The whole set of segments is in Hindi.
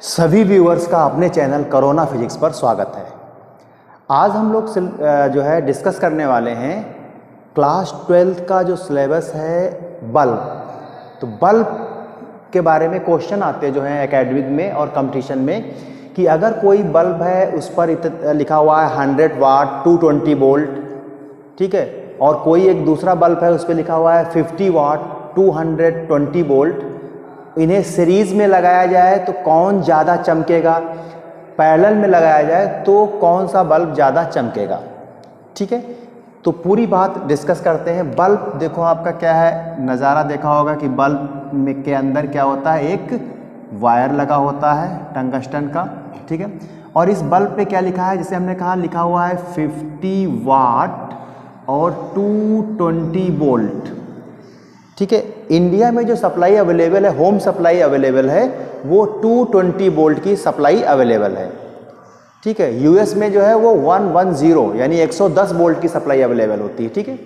सभी व्यूअर्स का अपने चैनल कोरोना फिजिक्स पर स्वागत है। आज हम लोग जो है डिस्कस करने वाले हैं क्लास 12th का जो सिलेबस है बल्ब। तो बल्ब के बारे में क्वेश्चन आते जो हैं एकेडमिक में और कंपटीशन में कि अगर कोई बल्ब है उस पर लिखा हुआ है 100 वाट 220 वोल्ट, ठीक है, और कोई एक दूसरा बल्ब है उस पर लिखा हुआ है 50 वाट 220 वोल्ट, इन्हें सीरीज में लगाया जाए तो कौन ज़्यादा चमकेगा, पैरेलल में लगाया जाए तो कौन सा बल्ब ज़्यादा चमकेगा। ठीक है, तो पूरी बात डिस्कस करते हैं। बल्ब देखो आपका क्या है, नज़ारा देखा होगा कि बल्ब में के अंदर क्या होता है, एक वायर लगा होता है टंगस्टन का, ठीक है, और इस बल्ब पे क्या लिखा है, जैसे हमने कहा लिखा हुआ है 50 वाट और 220 वोल्ट। ठीक है, इंडिया में जो सप्लाई अवेलेबल है, होम सप्लाई अवेलेबल है, वो 220 वोल्ट की सप्लाई अवेलेबल है। ठीक है, यूएस में जो है वो 110 यानी 110 वोल्ट की सप्लाई अवेलेबल होती है। ठीक है,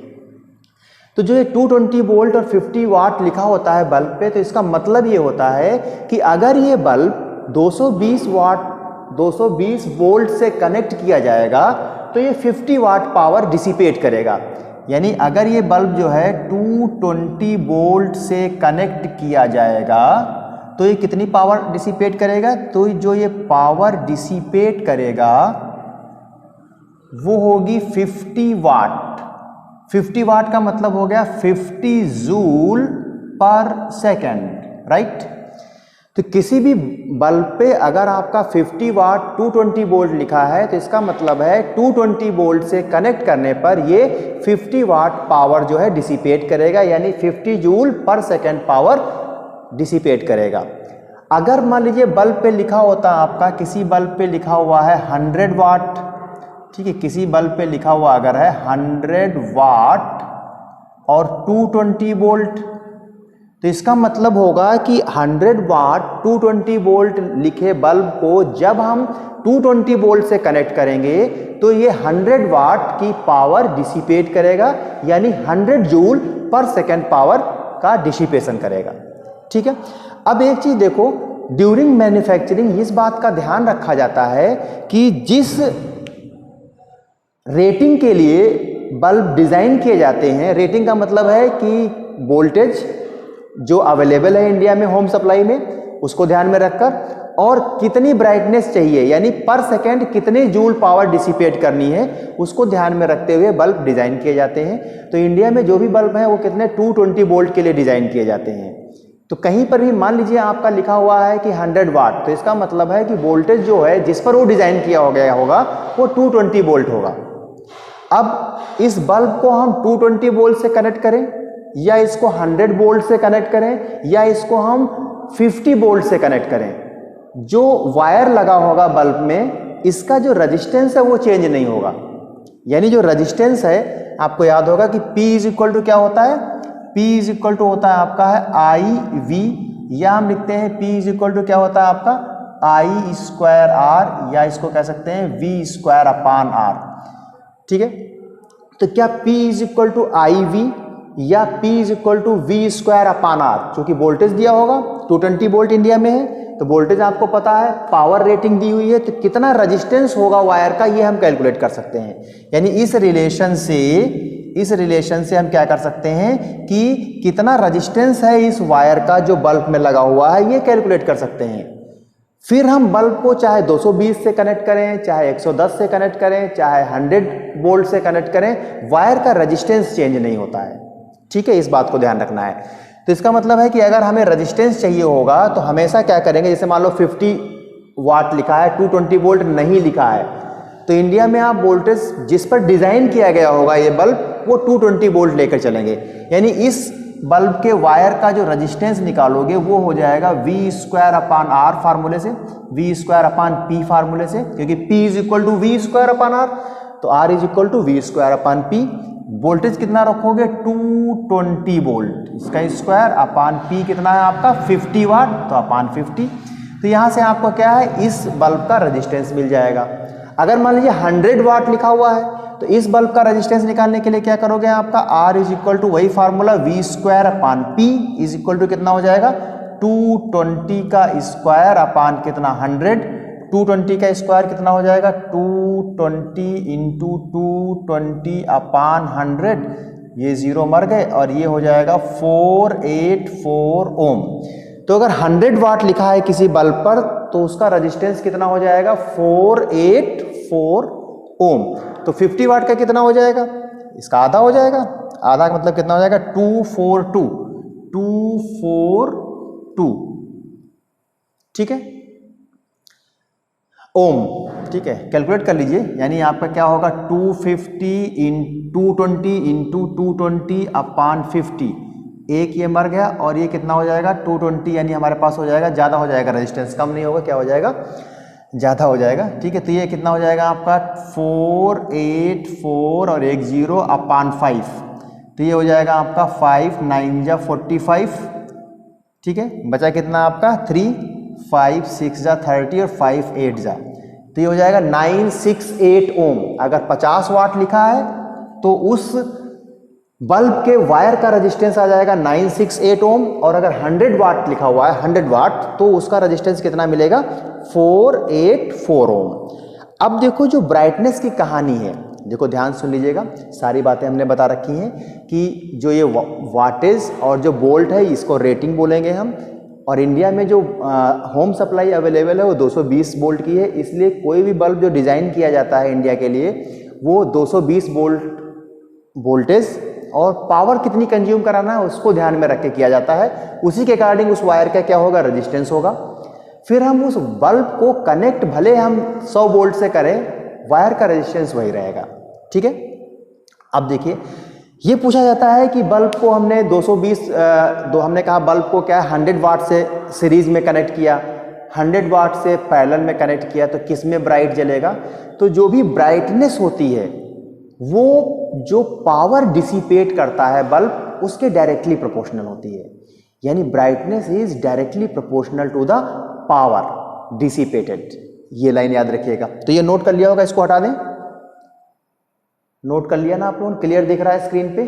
तो जो ये 220 वोल्ट और 50 वाट लिखा होता है बल्ब पे, तो इसका मतलब ये होता है कि अगर ये बल्ब 220 वोल्ट से कनेक्ट किया जाएगा तो ये 50 वाट पावर डिसिपेट करेगा। यानी अगर ये बल्ब जो है 220 वोल्ट से कनेक्ट किया जाएगा तो ये कितनी पावर डिसिपेट करेगा, तो जो ये पावर डिसिपेट करेगा वो होगी 50 वाट। 50 वाट का मतलब हो गया 50 जूल पर सेकेंड, राइट। तो किसी भी बल्ब पे अगर आपका 50 वाट 220 वोल्ट लिखा है तो इसका मतलब है 220 वोल्ट से कनेक्ट करने पर ये 50 वाट पावर जो है डिसिपेट करेगा, यानी 50 जूल पर सेकेंड पावर डिसिपेट करेगा। अगर मान लीजिए बल्ब पे लिखा होता आपका, किसी बल्ब पे लिखा हुआ है 100 वाट, ठीक है, किसी बल्ब पे लिखा हुआ अगर है 100 वाट और 220 वोल्ट, तो इसका मतलब होगा कि 100 वाट 220 वोल्ट लिखे बल्ब को जब हम 220 वोल्ट से कनेक्ट करेंगे तो ये 100 वाट की पावर डिसिपेट करेगा, यानी 100 जूल पर सेकेंड पावर का डिसिपेशन करेगा। ठीक है, अब एक चीज देखो, ड्यूरिंग मैन्युफैक्चरिंग इस बात का ध्यान रखा जाता है कि जिस रेटिंग के लिए बल्ब डिजाइन किए जाते हैं, रेटिंग का मतलब है कि वोल्टेज जो अवेलेबल है इंडिया में होम सप्लाई में उसको ध्यान में रखकर, और कितनी ब्राइटनेस चाहिए यानी पर सेकेंड कितने जूल पावर डिसिपेट करनी है उसको ध्यान में रखते हुए बल्ब डिजाइन किए जाते हैं। तो इंडिया में जो भी बल्ब है वो कितने 220 वोल्ट के लिए डिजाइन किए जाते हैं। तो कहीं पर भी मान लीजिए आपका लिखा हुआ है कि 100 वाट, तो इसका मतलब है कि वोल्टेज जो है जिस पर वो डिजाइन किया हो गया होगा वो 220 वोल्ट होगा। अब इस बल्ब को हम 220 वोल्ट से कनेक्ट करें या इसको 100 वोल्ट से कनेक्ट करें या इसको हम 50 वोल्ट से कनेक्ट करें, जो वायर लगा होगा बल्ब में इसका जो रेजिस्टेंस है वो चेंज नहीं होगा। यानी जो रेजिस्टेंस है आपको याद होगा कि P इज इक्वल टू क्या होता है, P इज इक्वल टू होता है आपका है IV, या हम लिखते हैं P इज इक्वल टू क्या होता है आपका I स्क्वायर R, या इसको कह सकते हैं V स्क्वायर अपान R। ठीक है, तो क्या P is equal to IV या P is equal to V square upon R, चूंकि वोल्टेज दिया होगा 220 वोल्ट इंडिया में है तो वोल्टेज आपको पता है, पावर रेटिंग दी हुई है, तो कितना रेजिस्टेंस होगा वायर का ये हम कैलकुलेट कर सकते हैं। यानी इस रिलेशन से हम क्या कर सकते हैं कि कितना रेजिस्टेंस है इस वायर का जो बल्ब में लगा हुआ है ये कैलकुलेट कर सकते हैं। फिर हम बल्ब को चाहे 220 से कनेक्ट करें, चाहे 110 से कनेक्ट करें, चाहे 100 वोल्ट से कनेक्ट करें, वायर का रेजिस्टेंस चेंज नहीं होता है। ठीक है, इस बात को ध्यान रखना है। तो इसका मतलब है कि अगर हमें रेजिस्टेंस चाहिए होगा तो हमेशा क्या करेंगे, जैसे मान लो 50 वाट लिखा है 220 वोल्ट नहीं लिखा है, तो इंडिया में आप वोल्टेज जिस पर डिजाइन किया गया होगा ये बल्ब वो 220 वोल्ट लेकर चलेंगे। यानी इस बल्ब के वायर का जो रेजिस्टेंस निकालोगे वो हो जाएगा V स्क्वायर अपान R फार्मूले से, V स्क्वायर अपान P फार्मूले से, क्योंकि P is equal to V square upon R, तो R is equal to V square upon P। Voltage कितना रखोगे 220 वोल्ट, इसका स्क्वायर अपान P कितना है आपका 50 वाट, तो अपान 50। तो यहाँ से आपको क्या है, इस बल्ब का रेजिस्टेंस मिल जाएगा। अगर मान लीजिए 100 वाट लिखा हुआ है तो इस बल्ब का रेजिस्टेंस निकालने के लिए क्या करोगे, आपका R इज इक्वल टू वही formula V square upon P is equal to कितना हो जाएगा 220 का स्क्वायर अपान कितना 100, 220 का स्क्वायर कितना हो जाएगा 220 इंटू 220 अपान 100, ये जीरो मर गए और ये हो जाएगा 484 ओम। तो अगर 100 वाट लिखा है किसी बल्ब पर तो उसका रेजिस्टेंस कितना हो जाएगा 484 ओम। तो 50 वाट का कितना हो जाएगा, इसका आधा हो जाएगा, आधा का मतलब कितना हो जाएगा 242 ठीक है ओम। ठीक है, कैलकुलेट कर लीजिए, यानी आपका क्या होगा 250 इन 220 इंटू 220 अपान 50, एक ये मर गया और ये कितना हो जाएगा 220, यानी हमारे पास हो जाएगा ज़्यादा हो जाएगा, रेजिस्टेंस कम नहीं होगा, क्या हो जाएगा ज़्यादा हो जाएगा। ठीक है, तो ये कितना हो जाएगा आपका 484 और एक जीरो अपान 5, तो ये हो जाएगा आपका 5 9 जा 45। ठीक है, बचा कितना आपका 3 5 6 जा 30 और 5 8 जा, तो ये हो जाएगा 968 ओम। अगर 50 वाट लिखा है तो उस बल्ब के वायर का रेजिस्टेंस आ जाएगा 968 ओम, और अगर 100 वाट लिखा हुआ है 100 वाट तो उसका रेजिस्टेंस कितना मिलेगा 484 ओम। अब देखो जो ब्राइटनेस की कहानी है, देखो ध्यान सुन लीजिएगा, सारी बातें हमने बता रखी हैं कि जो ये वाटेज और जो वोल्ट है इसको रेटिंग बोलेंगे हम, और इंडिया में जो होम सप्लाई अवेलेबल है वो 220 वोल्ट की है, इसलिए कोई भी बल्ब जो डिज़ाइन किया जाता है इंडिया के लिए वो 220 वोल्टेज और पावर कितनी कंज्यूम कराना है उसको ध्यान में रख के किया जाता है, उसी के अकॉर्डिंग उस वायर का क्या होगा रेजिस्टेंस होगा। फिर हम उस बल्ब को कनेक्ट भले हम 100 वोल्ट से करें, वायर का रेजिस्टेंस वही रहेगा। ठीक है, अब देखिए ये पूछा जाता है कि बल्ब को हमने 220 हमने कहा बल्ब को क्या 100 वाट से सीरीज में कनेक्ट किया, 100 वाट से पैरेलल में कनेक्ट किया, तो किस में ब्राइट जलेगा। तो जो भी ब्राइटनेस होती है वो जो पावर डिसिपेट करता है बल्ब उसके डायरेक्टली प्रोपोर्शनल होती है, यानी brightness is directly proportional to the power dissipated. ये लाइन याद रखिएगा। तो ये नोट कर लिया होगा, इसको हटा दें, नोट कर लिया ना आप लोगों, क्लियर दिख रहा है स्क्रीन पे।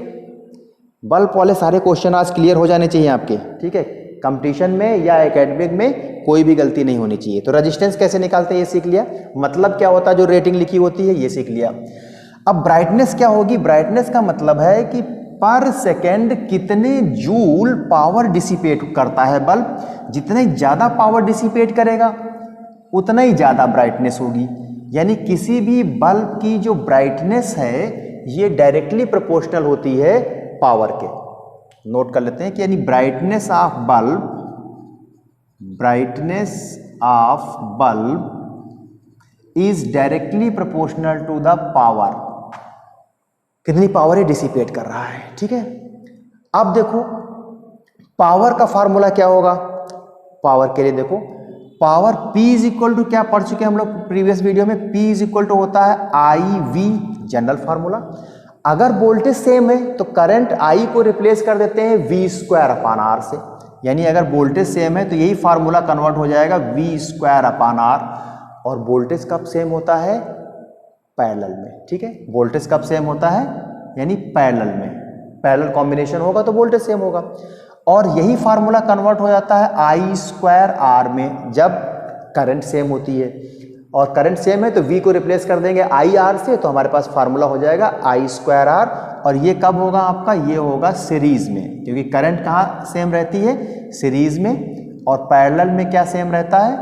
बल्ब वाले सारे क्वेश्चन आज क्लियर हो जाने चाहिए आपके। ठीक है, कंपटीशन में या एकेडमिक में कोई भी गलती नहीं होनी चाहिए। तो रेजिस्टेंस कैसे निकालते हैं ये सीख लिया, मतलब क्या होता है जो रेटिंग लिखी होती है ये सीख लिया। अब ब्राइटनेस क्या होगी, ब्राइटनेस का मतलब है कि पर सेकेंड कितने जूल पावर डिसिपेट करता है बल्ब। जितने ज़्यादा पावर डिसिपेट करेगा उतना ही ज़्यादा ब्राइटनेस होगी, यानी किसी भी बल्ब की जो ब्राइटनेस है ये डायरेक्टली प्रोपोर्शनल होती है पावर के। नोट कर लेते हैं कि यानी brightness of bulb is directly proportional to the power, कितनी पावर ये डिसिपेट कर रहा है। ठीक है, अब देखो पावर का फार्मूला क्या होगा, पावर के लिए देखो power P is equal to क्या पढ़ चुके हैं हम लोग प्रीवियस वीडियो में, P इज इक्वल टू होता है IV जनरल फार्मूला। अगर वोल्टेज सेम है तो करंट I को रिप्लेस कर देते हैं V स्क्वायर अपान R से, यानी अगर वोल्टेज सेम है तो यही फार्मूला कन्वर्ट हो जाएगा V स्क्वायर अपान R। और वोल्टेज कब सेम होता है, पैरेलल में। ठीक है, वोल्टेज कब सेम होता है, यानी पैरेलल में, पैरेलल कॉम्बिनेशन होगा तो वोल्टेज सेम होगा। और यही फार्मूला कन्वर्ट हो जाता है I स्क्वायर R में जब करंट सेम होती है, और करंट सेम है तो V को रिप्लेस कर देंगे I R से, तो हमारे पास फार्मूला हो जाएगा I स्क्वायर R। और ये कब होगा आपका, ये होगा सीरीज में, क्योंकि करंट कहाँ सेम रहती है, सीरीज में, और पैरेलल में क्या सेम रहता है,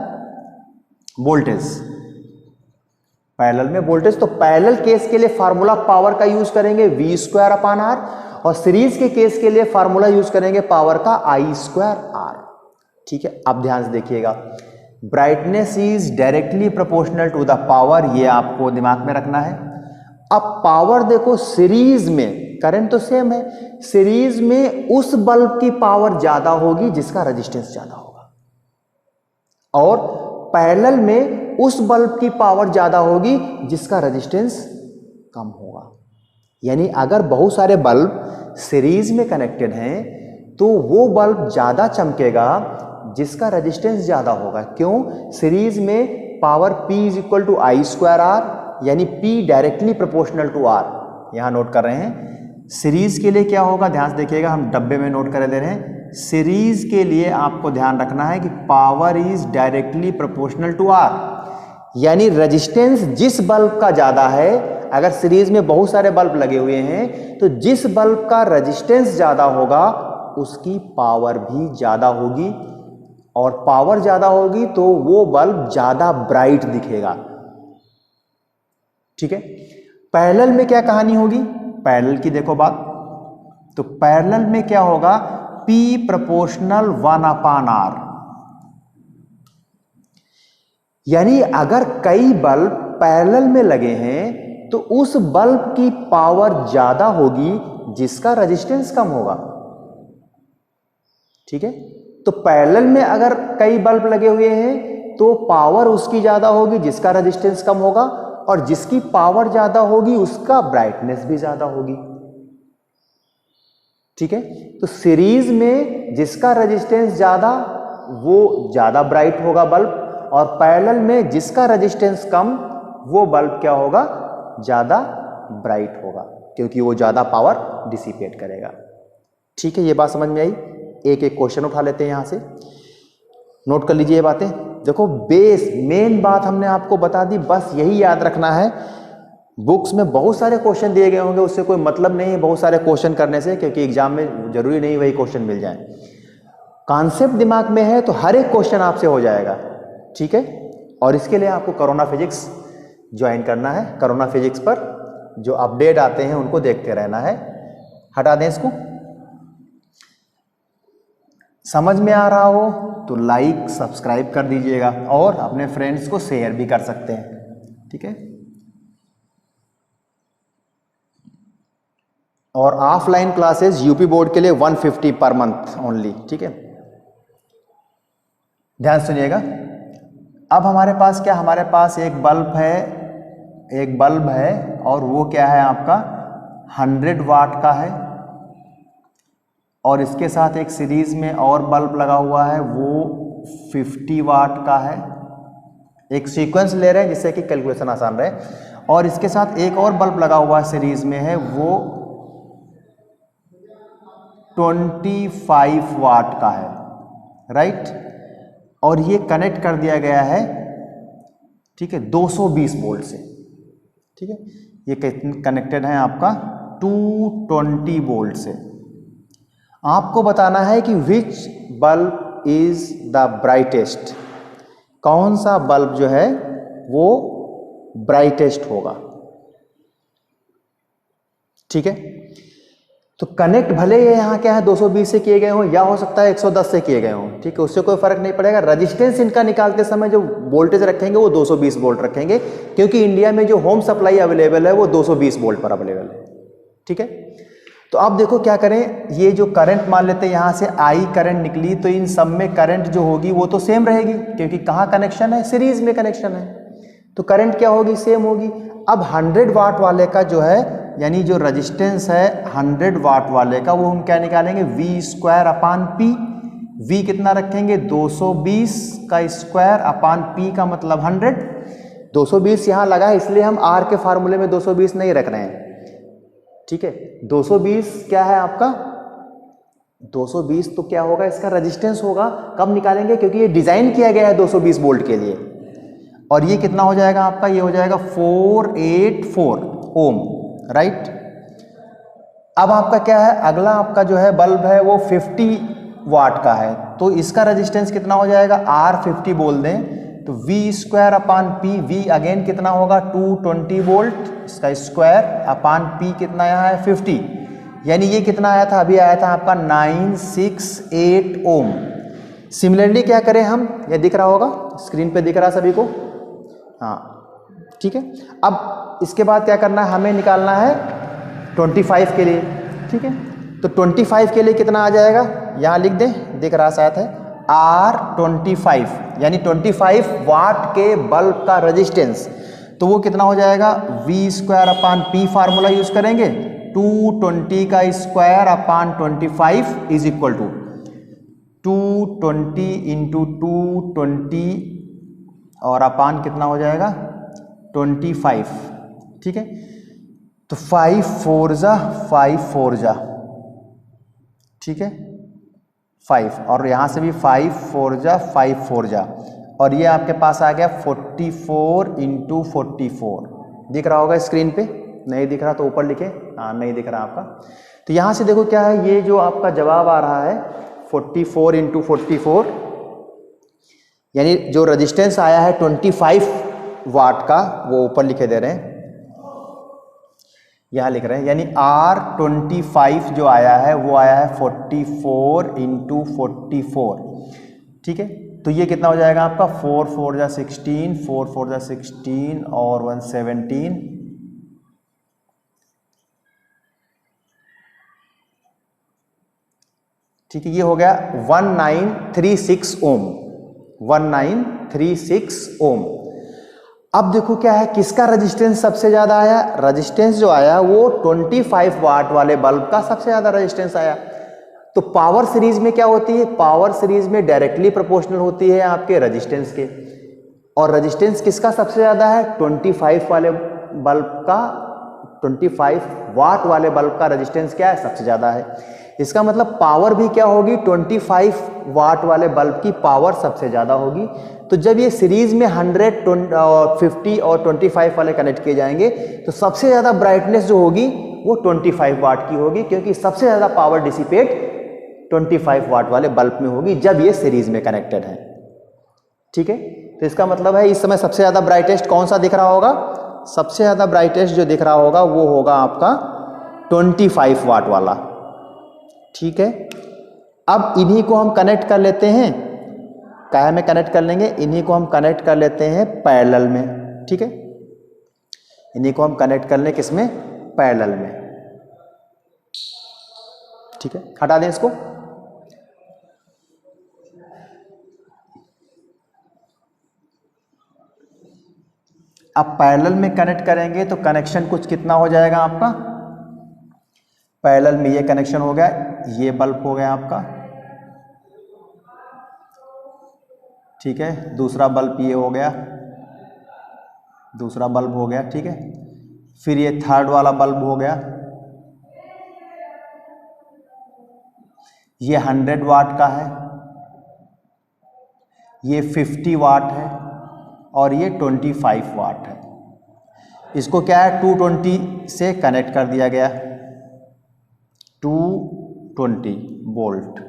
वोल्टेज, पैरेलल में वोल्टेज। तो पैरेलल केस के लिए फार्मूला पावर का यूज करेंगे V स्क्वायर अपान R, और सीरीज के केस के लिए फार्मूला यूज करेंगे पावर का I स्क्वायर R। ठीक है, अब ध्यान से देखिएगा, brightness is directly proportional to the power, ये आपको दिमाग में रखना है। अब पावर देखो सीरीज में, करंट तो सेम है, सीरीज में उस बल्ब की पावर ज्यादा होगी जिसका रेजिस्टेंस ज्यादा होगा, और पैरेलल में उस बल्ब की पावर ज्यादा होगी जिसका रेजिस्टेंस कम होगा। यानी अगर बहुत सारे बल्ब सीरीज में कनेक्टेड हैं तो वो बल्ब ज्यादा चमकेगा जिसका रेजिस्टेंस ज्यादा होगा। क्यों, सीरीज में power P is equal to I square R, यानी P directly proportional to R। यहां नोट कर रहे हैं सीरीज के लिए क्या होगा, ध्यान से देखिएगा, हम डब्बे में नोट कर दे रहे हैं सीरीज के लिए आपको ध्यान रखना है कि power is directly proportional to R, यानी रेजिस्टेंस जिस बल्ब का ज्यादा है, अगर सीरीज में बहुत सारे बल्ब लगे हुए हैं तो जिस बल्ब का रेजिस्टेंस ज्यादा होगा उसकी पावर भी ज्यादा होगी, और पावर ज्यादा होगी तो वो बल्ब ज्यादा ब्राइट दिखेगा। ठीक है। पैरेलल में क्या कहानी होगी, पैरेलल की देखो बात, तो पैरेलल में क्या होगा, P प्रोपोर्शनल 1/R, यानी अगर कई बल्ब पैरेलल में लगे हैं तो उस बल्ब की पावर ज्यादा होगी जिसका रेजिस्टेंस कम होगा। ठीक है। तो पैरेलल में अगर कई बल्ब लगे हुए हैं तो पावर उसकी ज्यादा होगी जिसका रेजिस्टेंस कम होगा, और जिसकी पावर ज्यादा होगी उसका ब्राइटनेस भी ज्यादा होगी। ठीक है। तो सीरीज में जिसका रेजिस्टेंस ज्यादा वो ज्यादा ब्राइट होगा बल्ब, और पैरेलल में जिसका रेजिस्टेंस कम वो बल्ब क्या होगा, ज्यादा ब्राइट होगा, क्योंकि वो ज्यादा पावर डिसिपेट करेगा। ठीक है, ये बात समझ में आई। एक एक क्वेश्चन उठा लेते हैं, यहां से नोट कर लीजिए ये बातें। देखो बेस मेन बात हमने आपको बता दी, बस यही याद रखना है। बुक्स में बहुत सारे क्वेश्चन दिए गए होंगे, उससे कोई मतलब नहीं है बहुत सारे क्वेश्चन करने से, क्योंकि एग्जाम में जरूरी नहीं वही क्वेश्चन मिल जाए। कॉन्सेप्ट दिमाग में है तो हर एक क्वेश्चन आपसे हो जाएगा। ठीक है। और इसके लिए आपको कोरोना फिजिक्स ज्वाइन करना है। कोरोना फिजिक्स पर जो अपडेट आते हैं उनको देखते रहना है। हटा दें इसको। समझ में आ रहा हो तो लाइक सब्सक्राइब कर दीजिएगा, और अपने फ्रेंड्स को शेयर भी कर सकते हैं। ठीक है। और ऑफलाइन क्लासेस यूपी बोर्ड के लिए 150 पर मंथ ओनली। ठीक है, ध्यान सुनिएगा। अब हमारे पास क्या, हमारे पास एक बल्ब है और वो क्या है आपका 100 वाट का है, और इसके साथ एक सीरीज में और बल्ब लगा हुआ है वो 50 वाट का है। एक सीक्वेंस ले रहे हैं जिससे कि कैलकुलेशन आसान रहे। और इसके साथ एक और बल्ब लगा हुआ सीरीज में है वो 25 वाट का है, राइट। और ये कनेक्ट कर दिया गया है, ठीक है, 220 वोल्ट से। ठीक है, ये कनेक्टेड है आपका 220 वोल्ट से। आपको बताना है कि विच बल्ब इज द ब्राइटेस्ट, कौन सा बल्ब जो है वो ब्राइटेस्ट होगा। ठीक है, तो कनेक्ट भले ये यहाँ क्या है 220 से किए गए हो, या हो सकता है 110 से किए गए हो। ठीक है, उससे कोई फर्क नहीं पड़ेगा। रेजिस्टेंस इनका निकालते समय जो वोल्टेज रखेंगे वो 220 वोल्ट रखेंगे, क्योंकि इंडिया में जो होम सप्लाई अवेलेबल है वो 220 वोल्ट पर अवेलेबल है। ठीक है, तो अब देखो क्या करें, ये जो करंट मान लेते हैं यहाँ से आई करंट निकली, तो इन सब में करंट जो होगी वो तो सेम रहेगी, क्योंकि कहाँ कनेक्शन है, सीरीज में कनेक्शन है, तो करंट क्या होगी, सेम होगी। अब 100 वाट वाले का जो है, यानी जो रेजिस्टेंस है 100 वाट वाले का, वो हम क्या निकालेंगे, V² V कितना रखेंगे, 220 का स्क्वायर अपान P का मतलब 100। 220 यहाँ लगा है इसलिए हम R के फार्मूले में 220 नहीं रख रहे हैं। ठीक है, 220 क्या है आपका, 220 तो क्या होगा, इसका रेजिस्टेंस होगा। कब निकालेंगे, क्योंकि ये डिजाइन किया गया है 220 वोल्ट के लिए। और ये कितना हो जाएगा आपका, ये हो जाएगा 484 ओम, राइट। अब आपका क्या है, अगला आपका जो है बल्ब है वो 50 वाट का है, तो इसका रेजिस्टेंस कितना हो जाएगा, R50 बोल दें तो V² अपान P, V अगेन कितना होगा 220 वोल्ट, इसका स्क्वायर अपान P कितना यहाँ है 50, यानी ये कितना आया था, अभी आया था आपका 968 ओम। सिमिलरली क्या करें हम, ये दिख रहा होगा स्क्रीन पे, दिख रहा सभी को, हाँ ठीक है। अब इसके बाद क्या करना है, हमें निकालना है 25 के लिए। ठीक है, तो 25 के लिए कितना आ जाएगा, यहाँ लिख दें, दिख रहा शायद है R25, यानी 25 वाट के बल्ब का रेजिस्टेंस, तो वो कितना हो जाएगा, V² अपान P फार्मूला यूज करेंगे, 220 का square upon 25 is equal to 220 into 220 और अपान कितना हो जाएगा 25। ठीक है, तो 5 4 जा 5 4 जा, ठीक है, 5 और यहाँ से भी 5 4 जा 5 4 जा, और ये आपके पास आ गया 44 इंटू 44। दिख रहा होगा स्क्रीन पे, नहीं दिख रहा तो ऊपर लिखे, हाँ नहीं दिख रहा आपका। तो यहाँ से देखो क्या है, ये जो आपका जवाब आ रहा है 44 इंटू 44, यानी जो रजिस्टेंस आया है 25 वाट का, वो ऊपर लिखे दे रहे हैं, यहाँ लिख रहे हैं, यानी R25 जो आया है वो आया है 44 इंटू 44। ठीक है, तो ये कितना हो जाएगा आपका 4 4 जा 16, 4 4 जा 16 और 1 17, ठीक है, ये हो गया 1936 ओम, 1936 ओम। अब देखो क्या है, किसका रेजिस्टेंस सबसे ज्यादा आया, रेजिस्टेंस जो आया वो 25 वाट वाले बल्ब का सबसे ज्यादा रेजिस्टेंस आया। तो पावर सीरीज में क्या होती है, पावर सीरीज में डायरेक्टली प्रोपोर्शनल होती है आपके रेजिस्टेंस के, और रेजिस्टेंस किसका सबसे ज्यादा है, 25 वाले बल्ब का, 25 वाट वाले बल्ब का रेजिस्टेंस क्या है, सबसे ज्यादा है। इसका मतलब पावर भी क्या होगी, 25 वाट वाले बल्ब की पावर सबसे ज्यादा होगी। तो जब ये सीरीज में 100, 50 और 25 वाले कनेक्ट किए जाएंगे तो सबसे ज्यादा ब्राइटनेस जो होगी वो 25 वाट की होगी, क्योंकि सबसे ज्यादा पावर डिसिपेट 25 वाट वाले बल्ब में होगी जब ये सीरीज में कनेक्टेड है। ठीक है, तो इसका मतलब है इस समय सबसे ज्यादा ब्राइटेस्ट कौन सा दिख रहा होगा, सबसे ज्यादा ब्राइटेस्ट जो दिख रहा होगा वो होगा आपका 25 वाट वाला। ठीक है, अब इन्हीं को हम कनेक्ट कर लेते हैं, क्या में कनेक्ट कर लेंगे, इन्हीं को हम कनेक्ट कर लेते हैं पैरेलल में। ठीक है, इन्हीं को हम कनेक्ट कर लें किसमें, पैरेलल में। ठीक है, हटा दें इसको। अब पैरेलल में कनेक्ट करेंगे तो कनेक्शन कुछ कितना हो जाएगा आपका, पैरेलल में ये कनेक्शन हो गया, ये बल्ब हो गया आपका, ठीक है, दूसरा बल्ब ये हो गया, दूसरा बल्ब हो गया। ठीक है, फिर ये थर्ड वाला बल्ब हो गया, ये 100 वाट का है, ये 50 वाट है और ये 25 वाट है। इसको क्या है 220 से कनेक्ट कर दिया गया, 220 वोल्ट।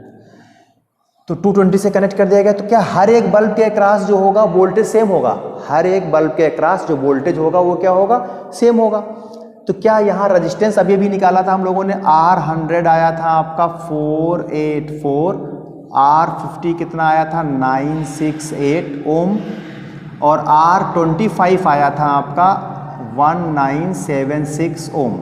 तो 220 से कनेक्ट कर दिया गया, तो क्या हर एक बल्ब के अक्रॉस जो होगा वोल्टेज सेम होगा, हर एक बल्ब के अक्रॉस जो वोल्टेज होगा वो क्या होगा, सेम होगा। तो क्या यहाँ रेजिस्टेंस अभी भी निकाला था हम लोगों ने, R100 आया था आपका 484, R50 कितना आया था 968 ओम, और R25 आया था आपका 1976 ओम।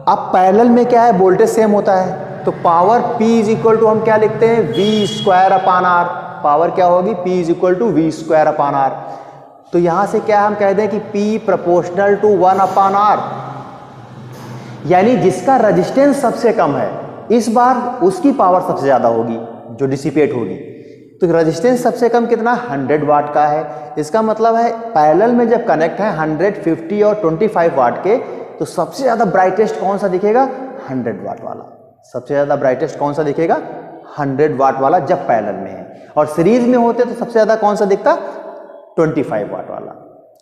अब पैरेलल में क्या है, वोल्टेज सेम होता है, तो power P is equal to हम क्या लिखते हैं, V² अपान R। पावर क्या होगी, P is equal to V² upon R। तो यहां से क्या हम कह दें कि P proportional to 1 upon R, यानी जिसका रेजिस्टेंस सबसे कम है इस बार उसकी पावर सबसे ज्यादा होगी जो डिसिपेट होगी। तो रेजिस्टेंस सबसे कम कितना, 100 वाट का है। इसका मतलब है पैरेलल में जब कनेक्ट है 100, 50 और 25 वाट के, तो सबसे ज्यादा ब्राइटेस्ट कौन सा दिखेगा, 100 वाट वाला। सबसे ज्यादा ब्राइटेस्ट कौन सा दिखेगा, 100 वाट वाला जब पैरेलल में है, और सीरीज में होते तो सबसे ज्यादा कौन सा दिखता, 25 वाट वाला।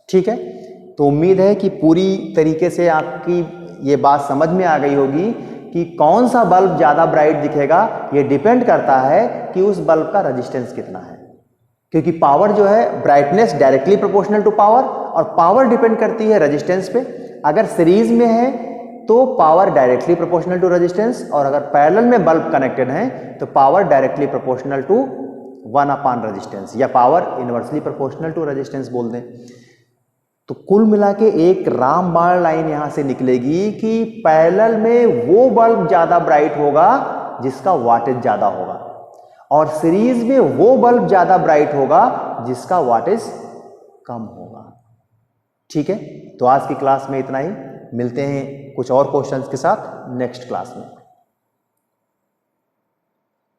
ठीक है, तो उम्मीद है कि पूरी तरीके से आपकी ये बात समझ में आ गई होगी कि कौन सा बल्ब ज्यादा ब्राइट दिखेगा, ये डिपेंड करता है कि उस बल्ब का रेजिस्टेंस कितना है, क्योंकि पावर जो है brightness directly proportional to power, और पावर डिपेंड करती है रेजिस्टेंस पे। अगर सीरीज में है तो power directly proportional to resistance, और अगर पैरेलल में बल्ब कनेक्टेड है तो power directly proportional to 1 upon resistance, या power inversely proportional to resistance बोल दें। तो कुल मिला के एक रामबाण लाइन यहां से निकलेगी कि पैरेलल में वो बल्ब ज्यादा ब्राइट होगा जिसका वाटेज ज्यादा होगा, और सीरीज में वो बल्ब ज्यादा ब्राइट होगा जिसका वाटेज कम होगा। ठीक है, तो आज की क्लास में इतना ही, मिलते हैं कुछ और क्वेश्चंस के साथ नेक्स्ट क्लास में।